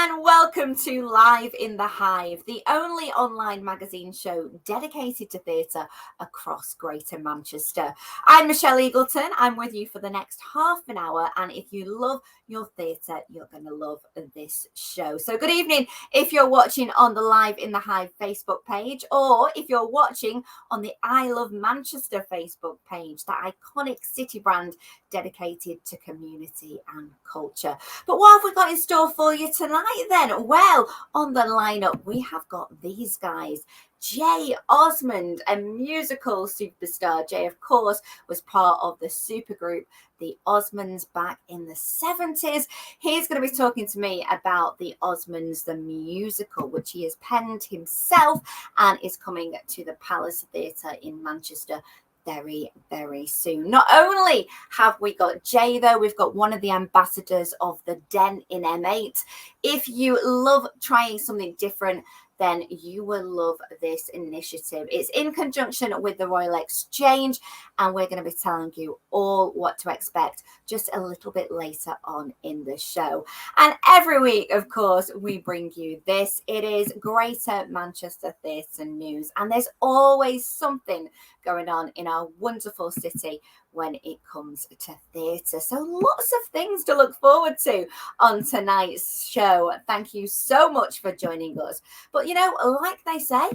and welcome to Live in the Hive, the only online magazine show dedicated to theatre across Greater Manchester. I'm Michelle Eagleton. I'm with you for the next half an hour, and if you love your theatre, you're going to love this show. So good evening if you're watching on the Live in the Hive Facebook page, or if you're watching on the I Love Manchester Facebook page, that iconic city brand dedicated to community and culture. But what have we got in store for you tonight then? Well, on the lineup, we have got these guys. Jay Osmond, a musical superstar. Jay, of course, was part of the supergroup, the Osmonds, back in the 70s. He's going to be talking to me about the Osmonds, the musical, which he has penned himself and is coming to the Palace Theatre in Manchester very, very soon. Not only have we got Jay, though, we've got one of the ambassadors of the Den in M8. If you love trying something different, then you will love this initiative. It's in conjunction with the Royal Exchange, and we're going to be telling you all what to expect just a little bit later on in the show. And every week, of course, we bring you this. It is Greater Manchester Theatre News, and there's always something going on in our wonderful city when it comes to theatre. So lots of things to look forward to on tonight's show. Thank you so much for joining us. But, you know, like they say,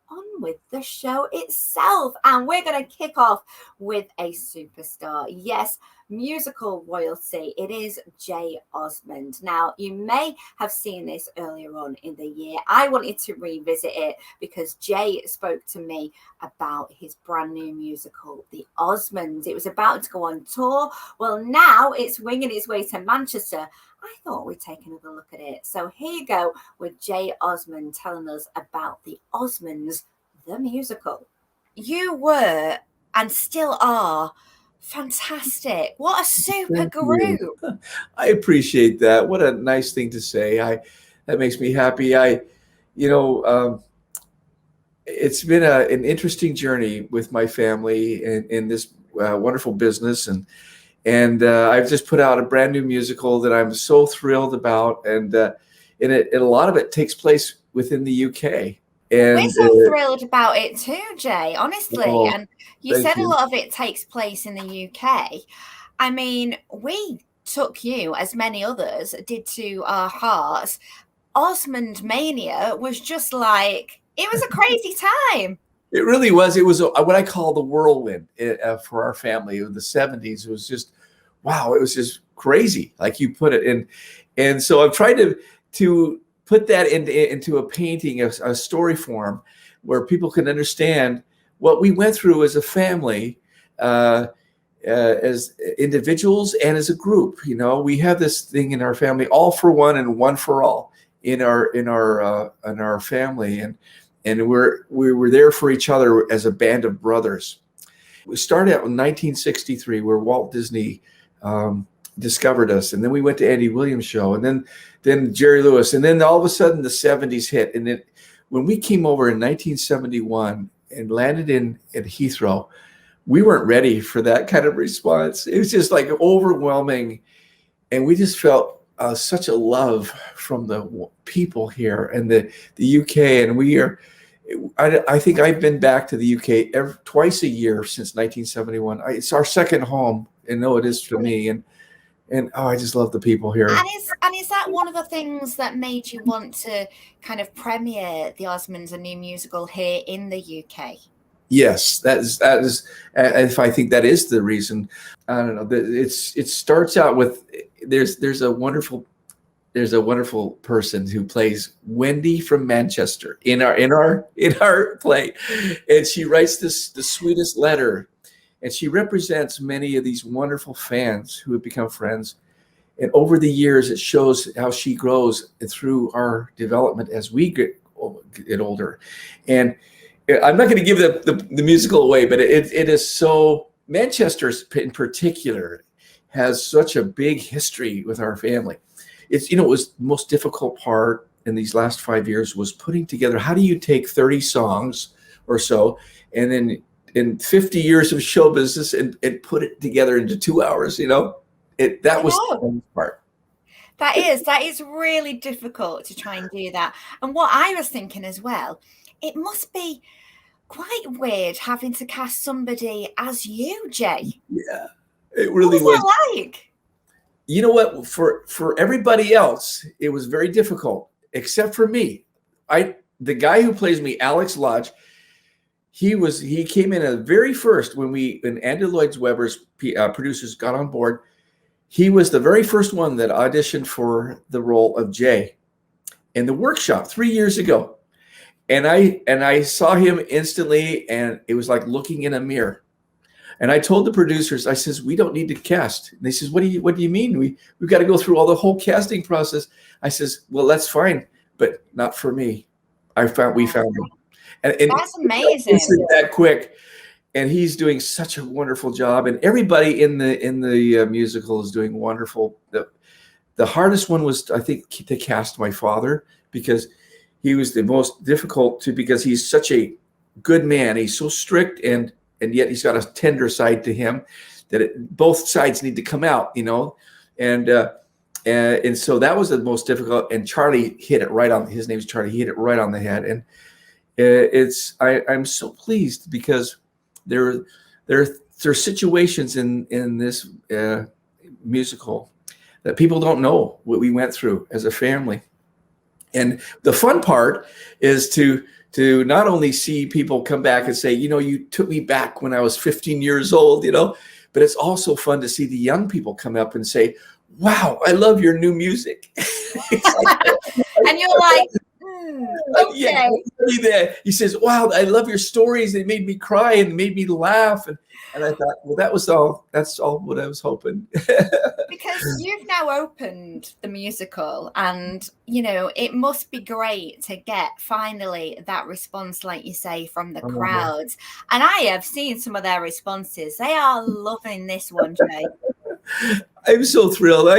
on with the show itself. And we're going to kick off with a superstar. Yes, musical royalty. It is Jay Osmond. Now, you may have seen this earlier on in the year. I wanted to revisit it because Jay spoke to me about his brand new musical, The Osmonds. It was about to go on tour. Well, now it's winging its way to Manchester. I thought we'd take another look at it. So here you go with Jay Osmond telling us about The Osmonds, the musical. You were and still are fantastic. What a super group. I appreciate that. What a nice thing to say. That makes me happy. It's been an interesting journey with my family in this wonderful business, and I've just put out a brand new musical that I'm so thrilled about, and a lot of it takes place within the UK. And we're so thrilled about it too, Jay, honestly. And you said a lot of it takes place in the UK. I mean, we took you, as many others did, to our hearts. Osmond Mania was just like, it was a crazy time. It really was. It was what I call the whirlwind for our family. In the 70s, it was just, wow, it was just crazy, like you put it. And so I've tried to put that into a painting, a story form, where people can understand what we went through as a family, as individuals and as a group. You know, we have this thing in our family, all for one and one for all in our family, and we were there for each other as a band of brothers. We started out in 1963, where Walt Disney discovered us, and then we went to Andy Williams' show, and then Jerry Lewis, and then all of a sudden the 70s hit. And then when we came over in 1971 and landed at Heathrow, we weren't ready for that kind of response. It was just like overwhelming, and we just felt such a love from the people here and the UK. And I think I've been back to the UK twice a year since 1971. It's our second home, and it is for me. And I just love the people here. And is that one of the things that made you want to kind of premiere the Osmonds, a new musical, here in the UK? Yes, that is. If I think that is the reason. I don't know. It starts out with there's a wonderful person who plays Wendy from Manchester in our play, and she writes the sweetest letter. And she represents many of these wonderful fans who have become friends. And over the years, it shows how she grows through our development as we get older. And I'm not going to give the musical away, but it is so, Manchester in particular has such a big history with our family. It was the most difficult part in these last 5 years was putting together, how do you take 30 songs or so, and then in 50 years of show business and put it together into 2 hours, that was the part. That is really difficult to try and do that. And what I was thinking as well, it must be quite weird having to cast somebody as you, Jay. Yeah, it What really was was. that like? You know what? For everybody else, it was very difficult, except for me. The guy who plays me, Alex Lodge, he came in at very first when Andy Lloyd Webber's producers got on board. He was the very first one that auditioned for the role of Jay in the workshop 3 years ago. And I saw him instantly, and it was like looking in a mirror. And I told the producers, I says, we don't need to cast. And they says, what do you mean? We've got to go through all the whole casting process. I says, well, that's fine, but not for me. We found him. And that's amazing. That quick. And he's doing such a wonderful job. And everybody in the musical is doing wonderful. The hardest one was, I think, to cast my father, because he was the most difficult because he's such a good man. He's so strict and yet he's got a tender side to him that both sides need to come out, you know. And so that was the most difficult. And Charlie hit it right on. His name's Charlie. He hit it right on the head. And I'm so pleased because there are situations in this musical that people don't know what we went through as a family. And the fun part is to not only see people come back and say, you know, you took me back when I was 15 years old, you know, but it's also fun to see the young people come up and say, wow, I love your new music. And you're like, okay. Yeah, he says, wow, I love your stories. They made me cry and made me laugh. And I thought, well, that's all what I was hoping. Because you've now opened the musical, and, you know, it must be great to get finally that response, like you say, from the crowds. And I have seen some of their responses. They are loving this one, Jay. I'm so thrilled.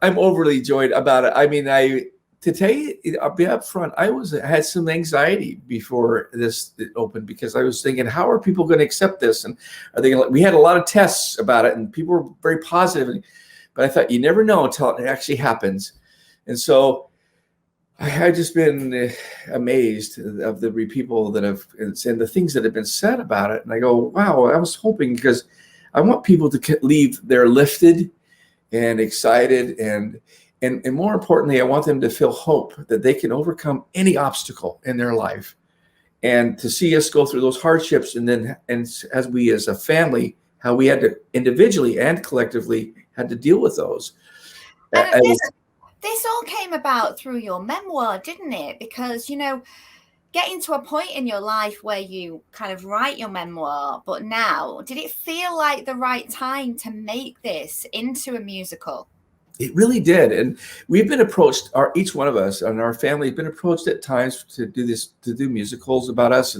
I'm overly joyed about it. I mean, to tell you, I'll be up front, I had some anxiety before this opened, because I was thinking, how are people going to accept this? And are they we had a lot of tests about it, and people were very positive. But I thought, you never know until it actually happens. And so I've just been amazed of the people that have, and the things that have been said about it. And I go, wow, I was hoping, because I want people to leave there lifted and excited, and more importantly, I want them to feel hope that they can overcome any obstacle in their life, and to see us go through those hardships, and as we as a family, how we had to individually and collectively had to deal with those. This all came about through your memoir, didn't it? Because, you know, getting to a point in your life where you kind of write your memoir, but now, did it feel like the right time to make this into a musical? It really did. And we've been approached, each one of us and our family have been approached at times to do musicals about us.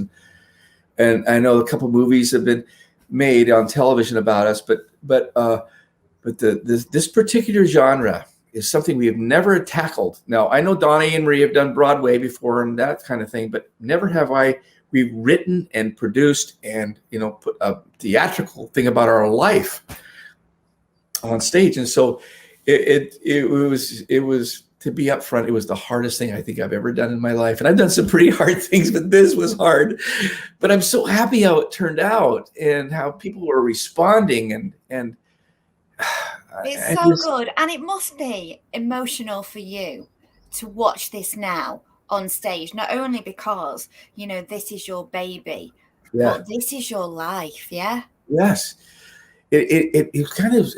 And I know a couple of movies have been made on television about us, but this particular genre is something we have never tackled. Now, I know Donnie and Marie have done Broadway before and that kind of thing, but never have we've written and produced and, you know, put a theatrical thing about our life on stage. And so it was, to be up front, it was the hardest thing I think I've ever done in my life. And I've done some pretty hard things, but this was hard. But I'm so happy how it turned out and how people were responding, and it's so good. And it must be emotional for you to watch this now on stage, not only because, you know, this is your baby, but this is your life. Yeah. Yes. It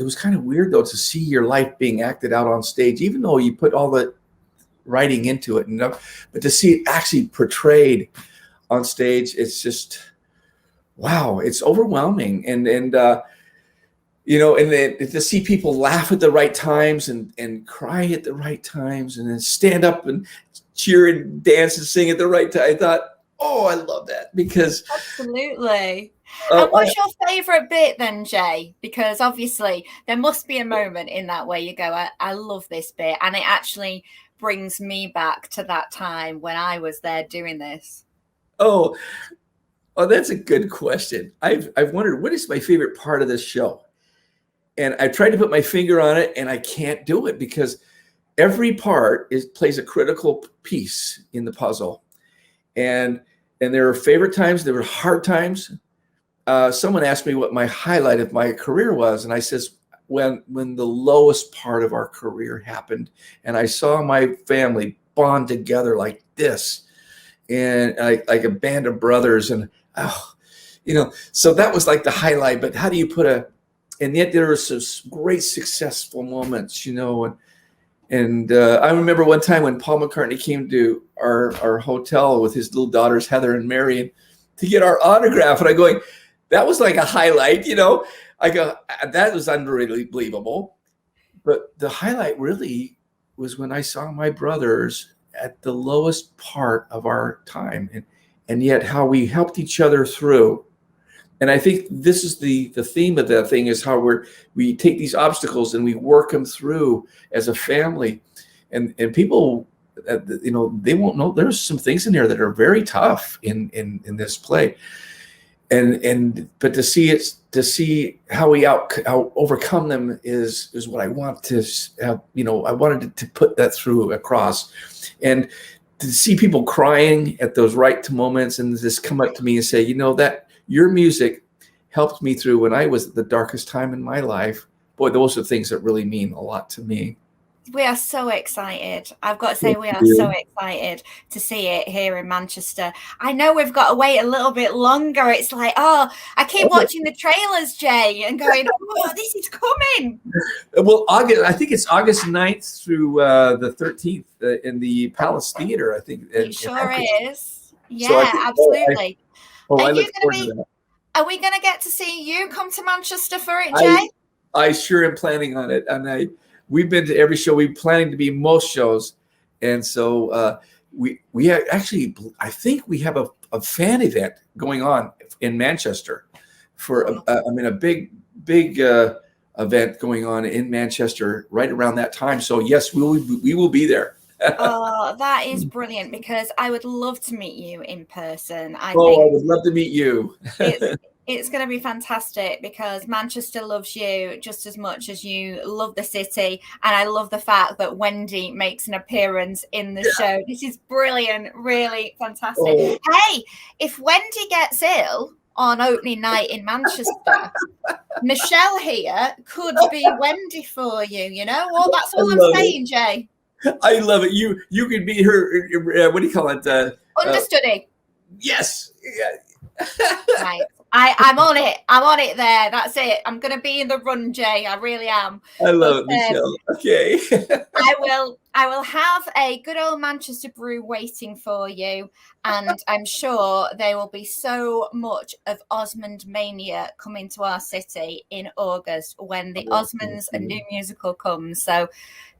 was kind of weird though to see your life being acted out on stage, even though you put all the writing into it, but to see it actually portrayed on stage, it's just, wow, it's overwhelming. And you know, and then to see people laugh at the right times and cry at the right times, and then stand up and cheer and dance and sing at the right time. I thought, oh, I love that, because absolutely. And what's your favorite bit then, Jay? Because obviously there must be a moment in that where you go, I love this bit, and it actually brings me back to that time when I was there doing this. Oh, that's a good question. I've wondered, what is my favorite part of this show? And I tried to put my finger on it, and I can't do it, because every part plays a critical piece in the puzzle. And there are favorite times, there were hard times. Someone asked me what my highlight of my career was, and I says, when the lowest part of our career happened, and I saw my family bond together like this, and like a band of brothers, and so that was like the highlight. But how do you and yet there were some great successful moments, and I remember one time when Paul McCartney came to our hotel with his little daughters, Heather and Marion, to get our autograph. And I'm going, that was like a highlight, I go, that was unbelievable. But the highlight really was when I saw my brothers at the lowest part of our time, and yet how we helped each other through. And I think this is the theme of that thing, is how we take these obstacles and we work them through as a family. And people, they won't know there's some things in there that are very tough in this play. But to see how we overcome them is what I want to have. I wanted to put that through across, and to see people crying at those right moments, and just come up to me and say, that your music helped me through when I was at the darkest time in my life. Boy, those are things that really mean a lot to me. We are so excited. I've got to say, we are so excited to see it here in Manchester. I know we've got to wait a little bit longer. It's like, I keep watching the trailers, Jay, and going, this is coming. Well, I think it's August 9th through the 13th in the Palace Theater, I think. It sure is. Yeah, so absolutely. Are we going to get to see you come to Manchester for it, Jay? I sure am planning on it. And we've been to every show. We're planning to be most shows. And so we actually, I think we have a fan event going on in Manchester for, a big event going on in Manchester right around that time. So yes, we will be there. Oh, that is brilliant, because I would love to meet you in person. I would love to meet you. It's going to be fantastic, because Manchester loves you just as much as you love the city. And I love the fact that Wendy makes an appearance in the show. This is brilliant, really fantastic. Hey, if Wendy gets ill on opening night in Manchester, Michelle here could be Wendy for you, Well, that's all I'm saying, Jay. I love it. You could be her, what do you call it? Understudy. Yes. Yeah. Right. I'm on it. I'm on it there. That's it. I'm going to be in the run, Jay. I really am. I love it, Michelle. Okay. I will have a good old Manchester brew waiting for you. And I'm sure there will be so much of Osmond mania coming to our city in August when the Osmonds, a new musical, comes. So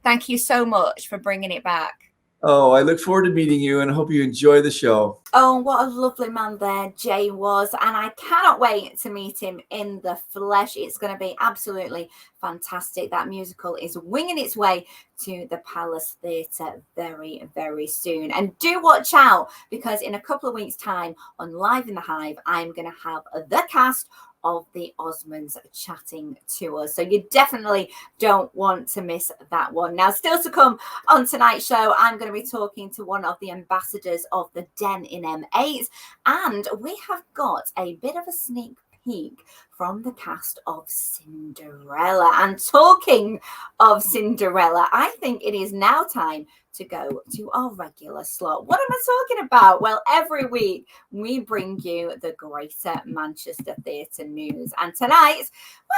thank you so much for bringing it back. Oh, I look forward to meeting you, and I hope you enjoy the show. Oh, what a lovely man there Jay was. And I cannot wait to meet him in the flesh. It's going to be absolutely fantastic. That musical is winging its way to the Palace Theatre very, very soon. And do watch out, because in a couple of weeks' time on Live in the Hive, I'm going to have the cast of the Osmonds chatting to us. So you definitely don't want to miss that one. Now, still to come on tonight's show, I'm going to be talking to one of the ambassadors of the Den in M8, and we have got a bit of a sneak peek from the cast of Cinderella. And talking of Cinderella, I think it is now time to go to our regular slot. What am I talking about? Well, every week we bring you the Greater Manchester Theatre news. And tonight,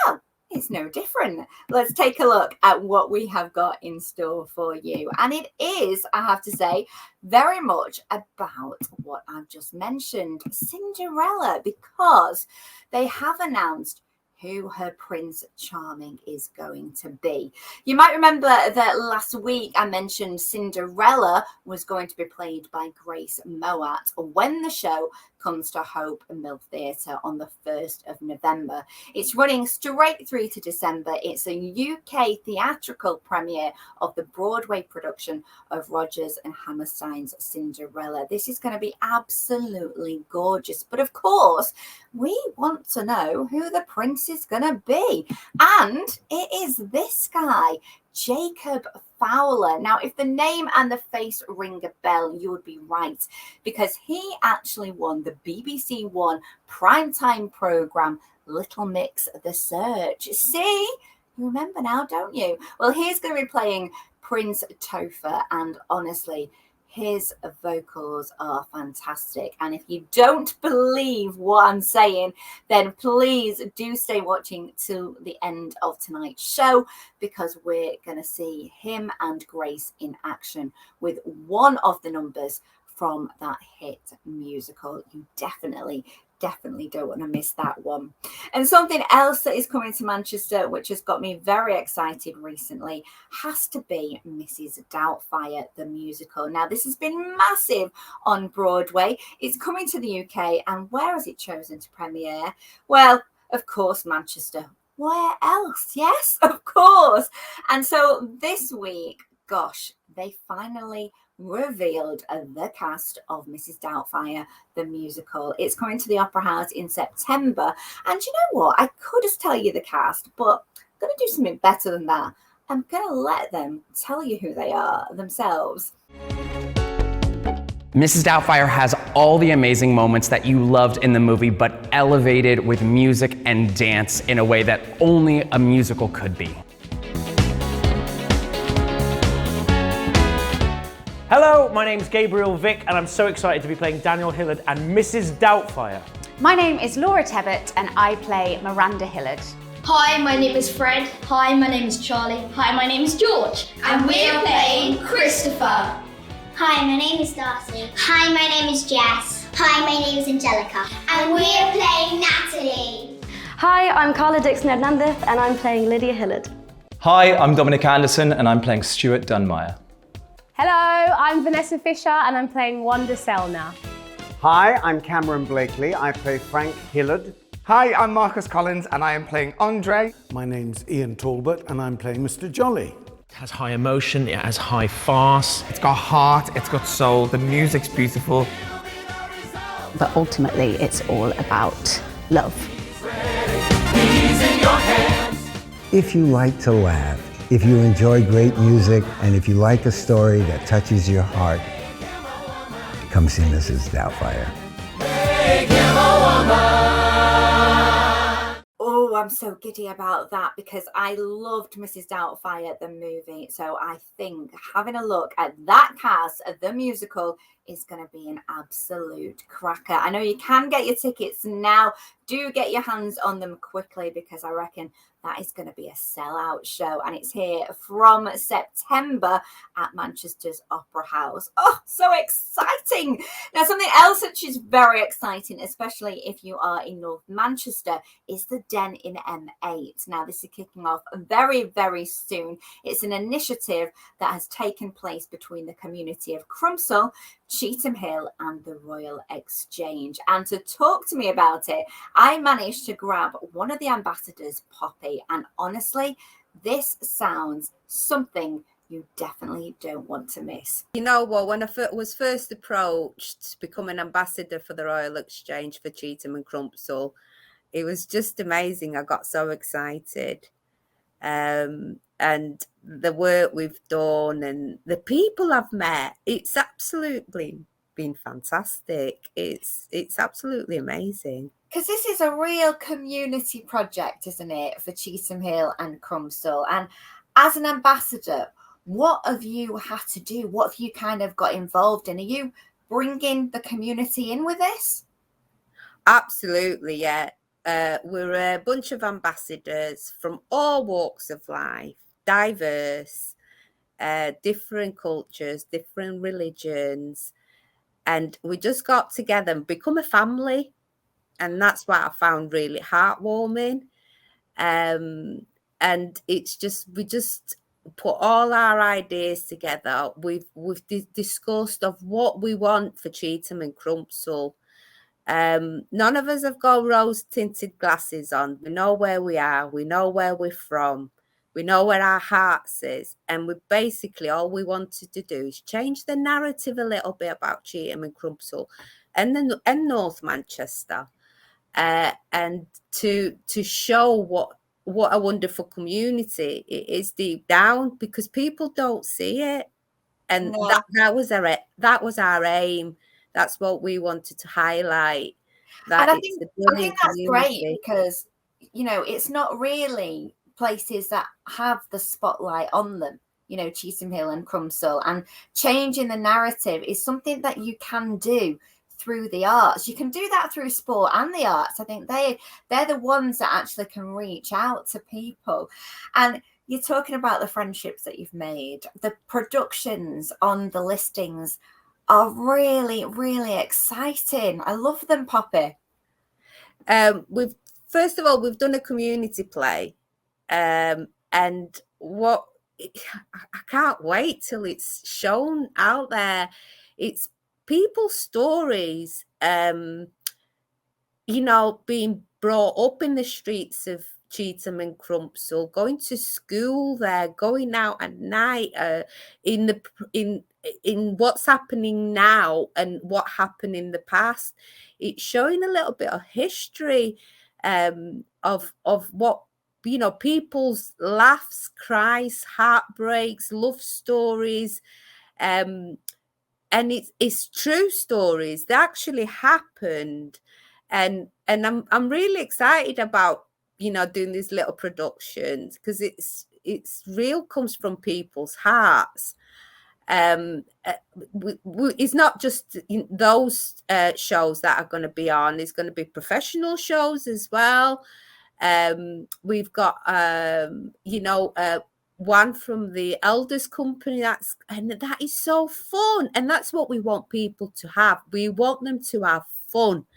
well, it's no different. Let's take a look at what we have got in store for you. And it is, I have to say, very much about what I've just mentioned, Cinderella, because they have announced who her Prince Charming is going to be. You might remember that last week I mentioned Cinderella was going to be played by Grace Mouat when the show comes to Hope Mill Theatre on the 1st of November. It's running straight through to December. It's a UK theatrical premiere of the Broadway production of Rodgers and Hammerstein's Cinderella. This is going to be absolutely gorgeous. But of course, we want to know who the prince is going to be. And it is this guy, Jacob Fowler. Now, if the name and the face ring a bell, you would be right, because he actually won the BBC One primetime programme Little Mix The Search. See? You remember now, don't you? Well, he's going to be playing Prince Topher, and honestly, his vocals are fantastic. And if you don't believe what I'm saying, then please do stay watching till the end of tonight's show, because we're going to see him and Grace in action with one of the numbers from that hit musical. You definitely don't want to miss that one. And something else that is coming to Manchester, which has got me very excited recently, has to be Mrs. Doubtfire, the musical. Now, this has been massive on Broadway. It's coming to the UK, and where has it chosen to premiere? Well, of course, Manchester. Where else? Yes, of course. And so this week, gosh, they finally revealed the cast of Mrs. Doubtfire, the musical. It's coming to the Opera House in September. And you know what? I could just tell you the cast, but I'm going to do something better than that. I'm going to let them tell you who they are themselves. Mrs. Doubtfire has all the amazing moments that you loved in the movie, but elevated with music and dance in a way that only a musical could be. Hello, my name's Gabriel Vick, and I'm so excited to be playing Daniel Hillard and Mrs. Doubtfire. My name is Laura Tebbett, and I play Miranda Hillard. Hi, my name is Fred. Hi, my name is Charlie. Hi, my name is George. And we're playing Christopher. Hi, my name is Darcy. Hi, my name is Jess. Hi, my name is Angelica. And we're playing Natalie. Hi, I'm Carla Dixon-Hernandez, and I'm playing Lydia Hillard. Hi, I'm Dominic Anderson, and I'm playing Stuart Dunmire. Hello, I'm Vanessa Fisher, and I'm playing Wanda Selner. Hi, I'm Cameron Blakely. I play Frank Hillard. Hi, I'm Marcus Collins, and I am playing Andre. My name's Ian Talbot, and I'm playing Mr. Jolly. It has high emotion, it has high farce. It's got heart, it's got soul, the music's beautiful. But ultimately, it's all about love. If you like to laugh, if you enjoy great music, and if you like a story that touches your heart, come see Mrs. Doubtfire. Oh, I'm so giddy about that, because I loved Mrs. Doubtfire, the movie. So I think having a look at that cast of the musical is going to be an absolute cracker. I know you can get your tickets now. Do get your hands on them quickly, because I reckon that is going to be a sellout show, and it's here from September at Manchester's Opera House. Oh, so exciting. Now, something else which is very exciting, especially if you are in North Manchester, is the Den in M8. Now, this is kicking off very, very soon. It's an initiative that has taken place between the community of Crumpsall, Cheethan Hill and the Royal Exchange. And to talk to me about it, I managed to grab one of the ambassadors, Poppy, and honestly, this sounds something you definitely don't want to miss. You know what, when I was first approached to become an ambassador for the Royal Exchange for Cheethan and Crumpsall, it was just amazing. I got so excited. And the work we've done and the people I've met, it's absolutely been fantastic. It's absolutely amazing. Because this is a real community project, isn't it, for Cheethan Hill and Crumpsall? And as an ambassador, what have you had to do? What have you kind of got involved in? Are you bringing the community in with this? Absolutely, yeah. We're a bunch of ambassadors from all walks of life, diverse, different cultures, different religions, and we just got together and become a family, and that's what I found really heartwarming. And it's just, we just put all our ideas together. We've discussed of what we want for Cheethan and Crumpsall. None of us have got rose-tinted glasses on. We know where we are. We know where we're from. We know where our hearts is. And we basically, all we wanted to do is change the narrative a little bit about Cheethan and Crumpsall and North Manchester. And to show what a wonderful community it is deep down, because people don't see it. And that was our aim. That's what we wanted to highlight. That And it's a I think brilliant that's great community. because, you know, it's not really places that have the spotlight on them. You know, Cheethan Hill and Crumpsall, and changing the narrative is something that you can do through the arts. You can do that through sport and the arts. I think they're the ones that actually can reach out to people. And you're talking about the friendships that you've made. The productions on the listings are really, really exciting. I love them, Poppy. First of all, we've done a community play, and what I can't wait till it's shown out there. It's people's stories, you know, being brought up in the streets of Cheetham and Crumpsall, going to school there, going out at night, in what's happening now and what happened in the past. It's showing a little bit of history of what, you know, people's laughs, cries, heartbreaks, love stories, and it's true stories. They actually happened, and I'm really excited about, you know, doing these little productions, because it's real, comes from people's hearts. It's not just those shows that are going to be on. It's going to be professional shows as well. We've got you know, one from the Elders Company, that is so fun, and that's what we want people to have. We want them to have fun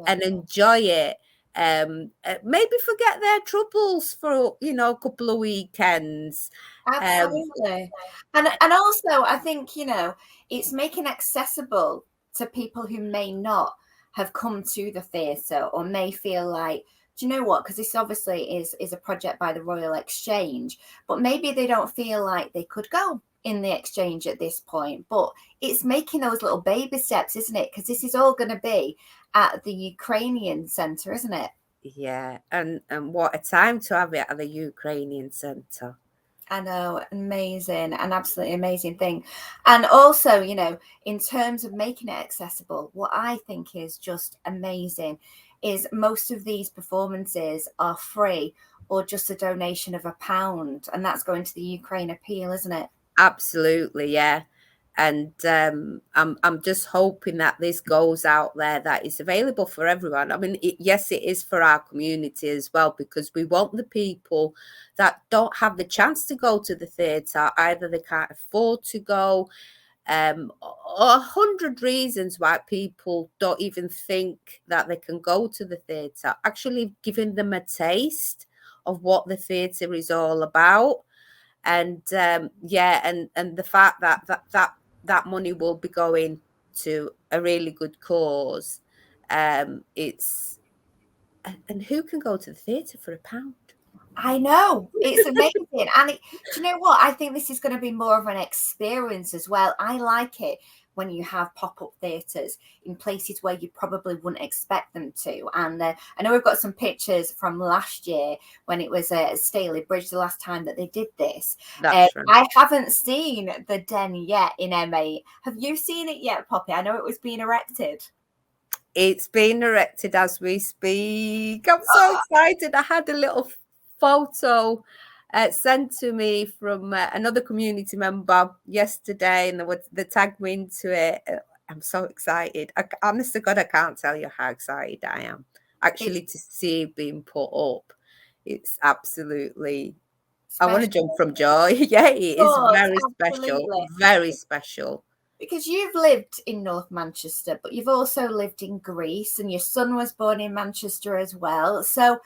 and enjoy it. Maybe forget their troubles for, you know, a couple of weekends. Absolutely. And also, I think, you know, it's making accessible to people who may not have come to the theatre, or may feel like, do you know what, because this obviously is a project by the Royal Exchange, but maybe they don't feel like they could go in the Exchange at this point. But it's making those little baby steps, isn't it? Because this is all going to be at the Ukrainian Centre, isn't it? Yeah, and what a time to have it at the Ukrainian Centre. I know, amazing, an absolutely amazing thing. And also, you know, in terms of making it accessible, what I think is just amazing is most of these performances are free, or just a donation of £1, and that's going to the Ukraine Appeal, isn't it? Absolutely, yeah. And I'm just hoping that this goes out there, that is available for everyone. I mean, yes, it is for our community as well, because we want the people that don't have the chance to go to the theatre, either they can't afford to go, 100 reasons why people don't even think that they can go to the theatre, actually giving them a taste of what the theatre is all about. And yeah, and the fact that money will be going to a really good cause. It's, and who can go to the theatre for £1? I know, it's amazing. And do you know what? I think this is going to be more of an experience as well. I like it when you have pop-up theatres in places where you probably wouldn't expect them to. And I know we've got some pictures from last year when it was at Staley Bridge, the last time that they did this. That's right. I haven't seen the den yet in M8. Have you seen it yet, Poppy? I know it was being erected. It's being erected as we speak. I'm so excited. I had a little photo sent to me from another community member yesterday, and they tagged me into it. I'm so excited. Honest to God, I can't tell you how excited I am actually to see it being put up. It's absolutely special. I want to jump from joy. Yeah, it is very special, very special. Because you've lived in North Manchester, but you've also lived in Greece, and your son was born in Manchester as well. So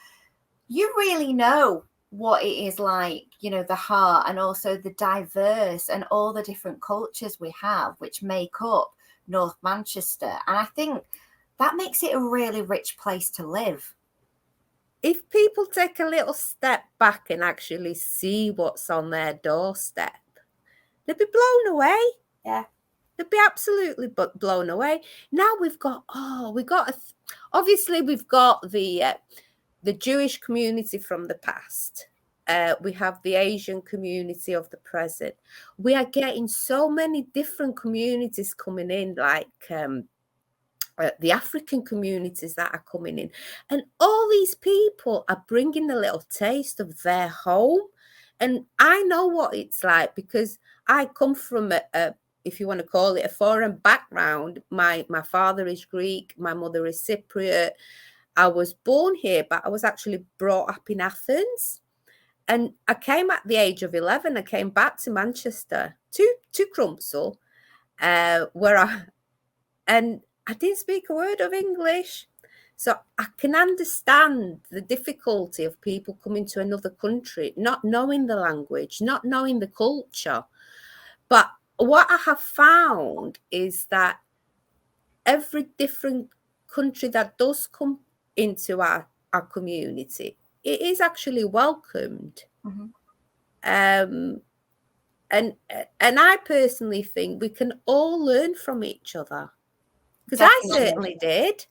you really know what it is like, you know, the heart, and also the diverse and all the different cultures we have, which make up North Manchester. And I think that makes it a really rich place to live. If people take a little step back and actually see what's on their doorstep, they'll be blown away. Yeah. They'll be absolutely blown away. Now obviously we've got the Jewish community from the past. We have the Asian community of the present. We are getting so many different communities coming in, like the African communities that are coming in. And all these people are bringing a little taste of their home. And I know what it's like because I come from a if you want to call it a foreign background. My father is Greek, my mother is Cypriot. I was born here, but I was actually brought up in Athens. And I came at the age of 11. I came back to Manchester, to Crumpsall, where I didn't speak a word of English. So I can understand the difficulty of people coming to another country, not knowing the language, not knowing the culture. But what I have found is that every different country that does come into our community, it is actually welcomed. Mm-hmm. And I personally think we can all learn from each other, because I certainly did.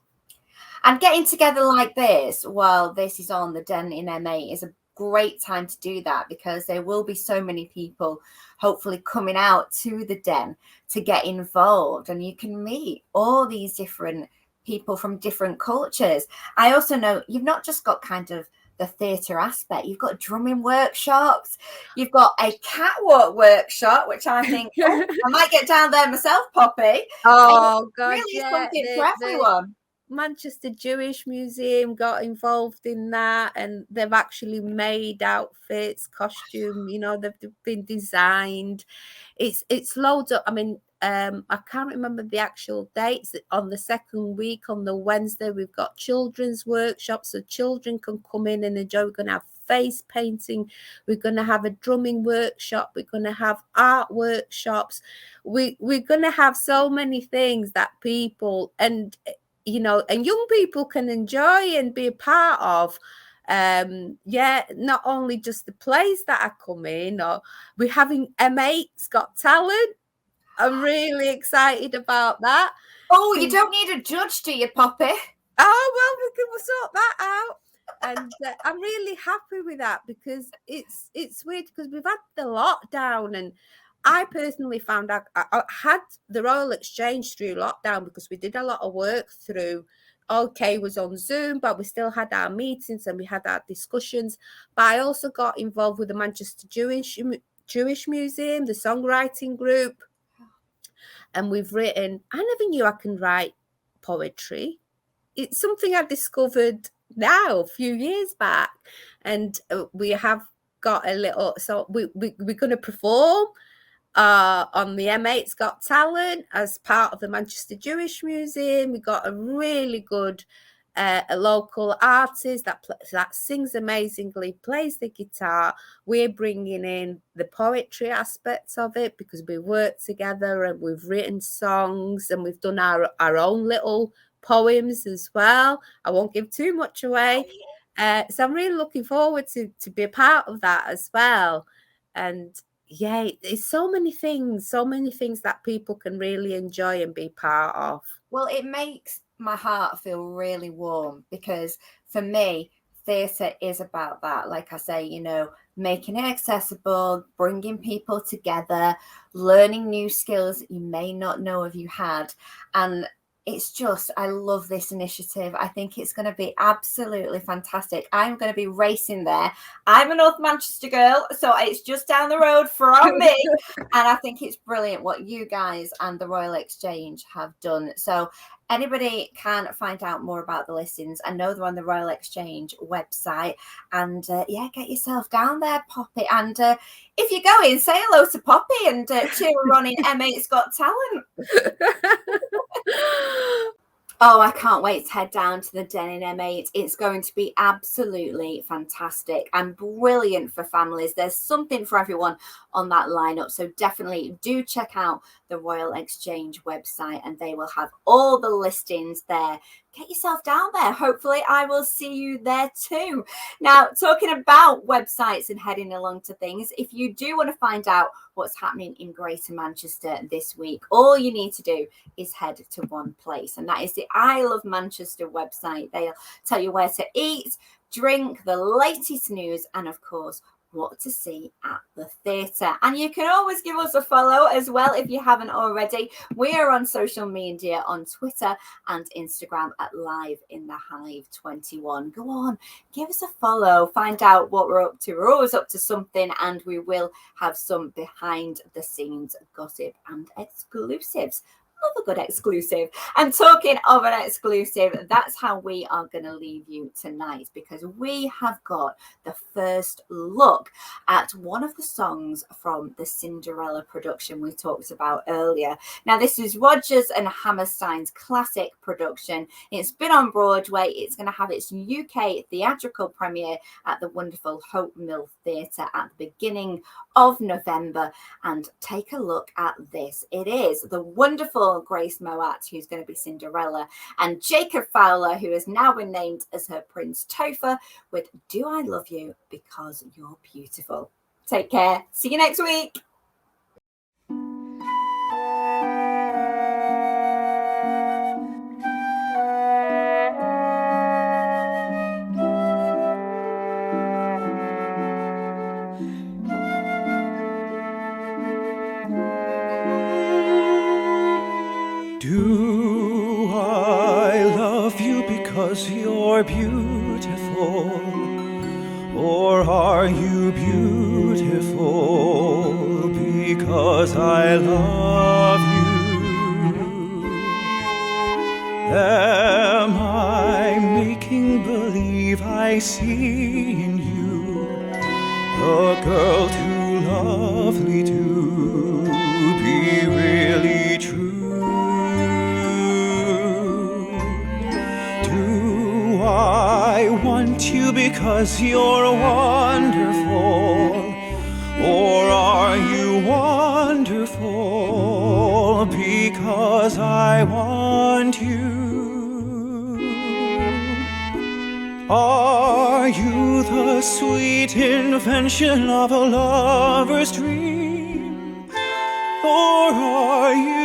And getting together like this, while this is on the Den in M8, is a great time to do that, because there will be so many people hopefully coming out to the Den to get involved, and you can meet all these different people from different cultures. I also know you've not just got kind of the theatre aspect, you've got drumming workshops, you've got a catwalk workshop, which I think I might get down there myself, Poppy. Oh God, really something for everyone. Manchester Jewish Museum got involved in that, and they've actually made outfits, costume, they've been designed. It's loads of, I mean, I can't remember the actual dates. On the second week, on the Wednesday, we've got children's workshops, so children can come in and enjoy. We're going to have face painting, we're going to have a drumming workshop, we're going to have art workshops, we're going to have so many things that people and young people can enjoy and be a part of. Not only just the plays that are coming, or we're having M8's Got Talent. I'm really excited about that. Oh, you don't need a judge, do you, Poppy? Oh, well, we'll sort that out. And I'm really happy with that, because it's weird, because we've had the lockdown, and I personally found out I had the Royal Exchange through lockdown, because we did a lot of work through. OK was on Zoom, but we still had our meetings and we had our discussions. But I also got involved with the Manchester Jewish Museum, the songwriting group. And we've written, I never knew I can write poetry. It's something I discovered now, a few years back. And we have got a little, so we're going to perform on the M8's Got Talent as part of the Manchester Jewish Museum. We got a really good a local artist that sings amazingly, plays the guitar. We're bringing in the poetry aspects of it, because we work together and we've written songs and we've done our own little poems as well. I won't give too much away. So I'm really looking forward to be a part of that as well. And yeah, it's so many things that people can really enjoy and be part of. Well, it makes my heart feel really warm, because for me, theatre is about that. Like I say, making it accessible, bringing people together, learning new skills that you may not know if you had. And it's just, I love this initiative. I think it's going to be absolutely fantastic. I'm going to be racing there. I'm a North Manchester girl, so it's just down the road from me. And I think it's brilliant what you guys and the Royal Exchange have done. So anybody can find out more about the listings. I know they're on the Royal Exchange website. And get yourself down there, Poppy. And if you go in, say hello to Poppy and cheer her on in M8's Got Talent. Oh, I can't wait to head down to the Den in M8. It's going to be absolutely fantastic and brilliant for families. There's something for everyone on that lineup. So definitely do check out the Royal Exchange website, and they will have all the listings there. Get yourself down there. Hopefully I will see you there too. Now, talking about websites and heading along to things, if you do want to find out what's happening in Greater Manchester this week, all you need to do is head to one place, and that is the I Love Manchester website. They'll tell you where to eat, drink, the latest news, and of course, what to see at the theatre. And you can always give us a follow as well if you haven't already. We are on social media on Twitter and Instagram at Live in the Hive 21. Go on, give us a follow, find out what we're up to. We're always up to something, and we will have some behind the scenes gossip and exclusives. Love a good exclusive. And talking of an exclusive, that's how we are going to leave you tonight, because we have got the first look at one of the songs from the Cinderella production we talked about earlier. Now, this is Rodgers and Hammerstein's classic production. It's been on Broadway. It's going to have its UK theatrical premiere at the wonderful Hope Mill Theatre at the beginning of November. And take a look at this. It is the wonderful Grace Mouat, who's going to be Cinderella, and Jacob Fowler, who has now been named as her Prince Topher, with Do I Love You Because You're Beautiful. Take care. See you next week. Do I love you because you're beautiful? Or are you beautiful because I love you? Am I making believe I see in you a girl too lovely to be really true? I want you because you're wonderful, or are you wonderful because I want you? Are you the sweet invention of a lover's dream, or are you